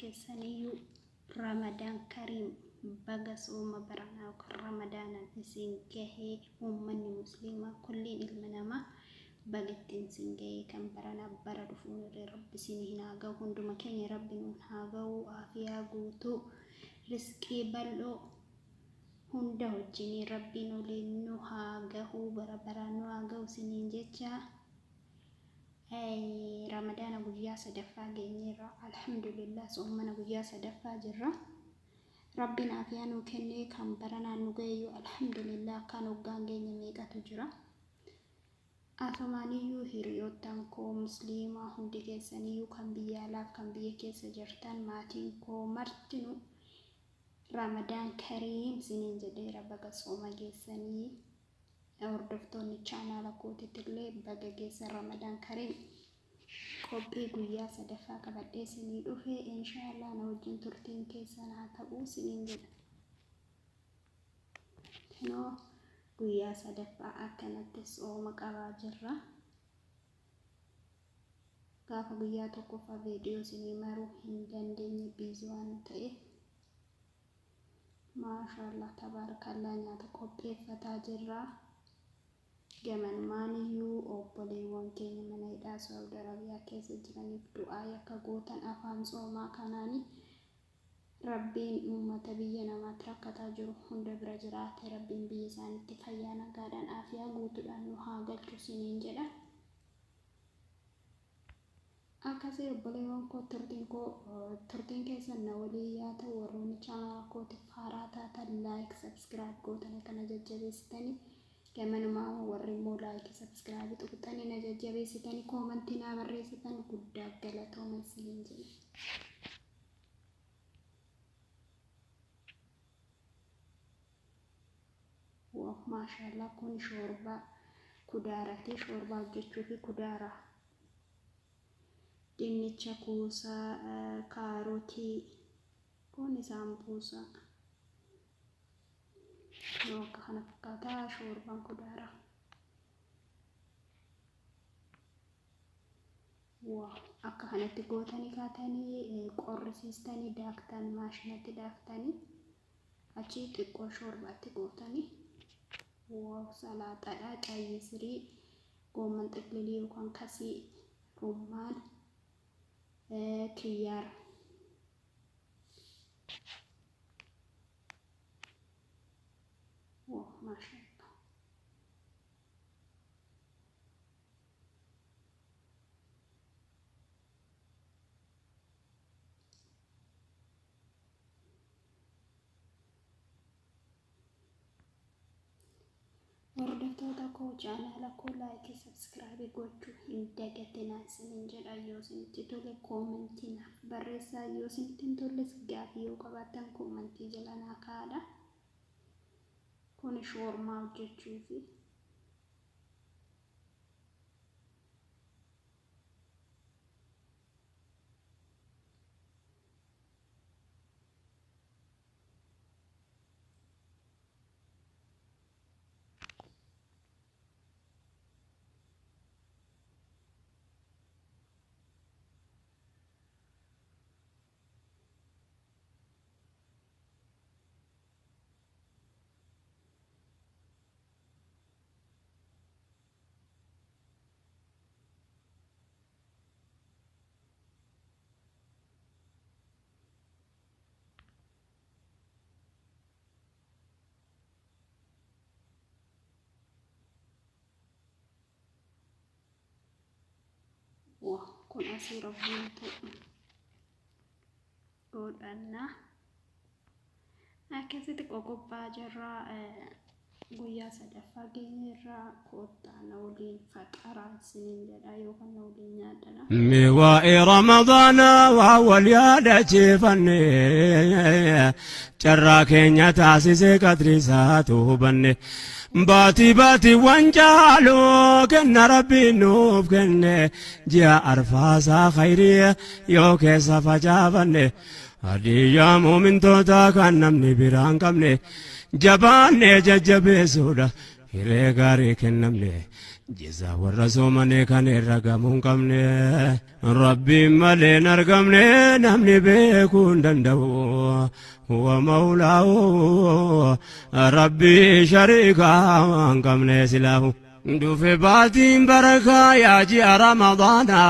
كيسانيو رمضان كريم بقى صوم برنا رمضان إسين كهي أمني مسلمة كل المنامة بقتين سنجي كم برنا برد فون رب سنهنا جو هندو مكان رب نها جو عافية جوتو رزقي بلو هنده جني ربي نولينو هاجه بربرانو هاجو سنين جتة أي رمضان وجيا صدفة جنيرة الحمد لله صومنا وجيا صدفة جرة ربنا عافيانو كني كم برنا نجيو الحمد لله كانوا جانجين ميجا تجرا أفمانيو هريوتانكو مسلمة هندي كيسانيو كم بيالاف كم بيكيس جرتان ماتينكو مرتنو رمضان كريم سنين جديرة بقى صوما جيساني أوردفتوني channel كوتي تغلي بقى جيسان رمضان كريم كوبي قويا صدفا كبدي سنين دوفي إن شاء الله نوجين ترتين كيسان هاتبو سنين جدا هنو قويا صدفا أكنت صوما قبا جرة قافا قويا توقفا فيديو سنين مارو هندن ديني بيزوان تأيه ما شاء الله تبارك الله نياتا قبي فتاجرة جمن مانيو أوبولي وانكيني من إيدا سعودة عربية كيس جراني بدعاء كغوتان أفهم صوما كاناني ربين أمة بينا ما تركتا جرو هند برجرات ربين بيزان تفيانا غادان آفيا غوتو أنو هاغل تسينين جدا Akasih boleh wongko terting kesan nawali ya ta waruni channel ko ti farata ta like subscribe ko tani kana jajjabe sitani kemen mau warri mo like subscribe to tani na jajjabe sitani comment na barre sitani gudda galato masinje wah mashallah kun shorba kudarati shorba jechu fi kudara dinnicha kuusa kaaroti kuni sambusa no kana fakkaata shoorban kudara wow akka kanatti gootanii kaatanii qorrisiistanii daaktanii maashinatti daaktanii achi xiqqoo shoorbaatti gootanii wow salaaxadha qayyisirii goomman xiqlilii yookaan kasii rummaan kiyar wow mashallah Hordoftoota koo channel koo like subscribe gochuu hin dagatinaa isiniin jedha yoo isinitti tole commentii naaf barreessaa yoo isinitti hin tolles gaaffii yoo qabaattan commentii jala naa kaa'aa kun shoormaa hojjechuufi wah kun asii rabbiintu godhanna akkasitti qoqqobbaa jirraa guyyaa sadaffaa geenyerraa koottaan waliin faqaraa isiniin jedha yookaan waliin nyaadhana miwaa'ee ramadaana waa wal yaadachiifanne carraa keenya taasisee qadriisaa tuubanne baati wancaaloo kenna rabbiin nuuf kenne ji'a arfaasaa khayrii yoo keessa facaafanne hadiyyaa muumintoota kan namni biraan qabne jabaanne jajjabeessuudha hiree gaarii kennamne جزا والرسومني كان الرقم قمني ربي ملين ارقمني نمني بيكون دندو هو مولاه ربي شريكا قمني سلاه دوفي باتين بركة يا جي رمضانا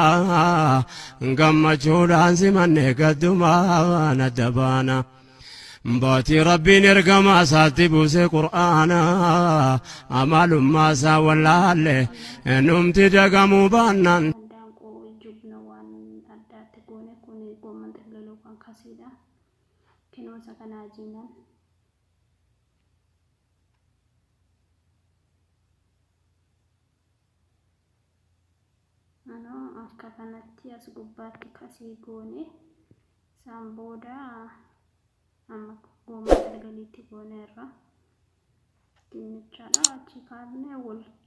قم جودان سمني قدما ندبانا باتي ربي نرقم اساتي بوسي قرآنا أمال ما سا ولا عليه نمتي دقمو بانان Danko jubna wan adda tegone kuni goman terlalu kan kasida kino sakana jinan ano akka kanatti as gubbaatti kasii goone samboda amma goman tergalitti gooneerra dinnichaadha achi kaafne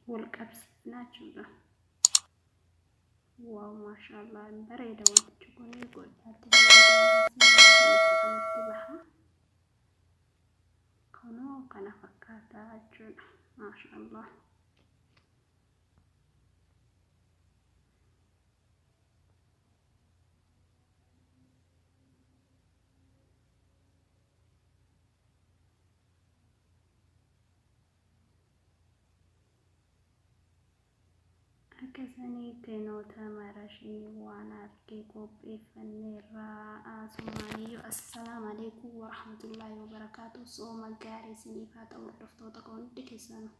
wal qabsiifnaachuudha. واو ما شاء الله بريدة وتشوفون يقول كان فكاتا عجل ما شاء الله. أكسني كنو تمرشي وانا أركيكو بإفنيرا سمانيو. السلام عليكم ورحمة الله وبركاته. صوم الجاري سنيفات أو الرفتو تكون دكسانو.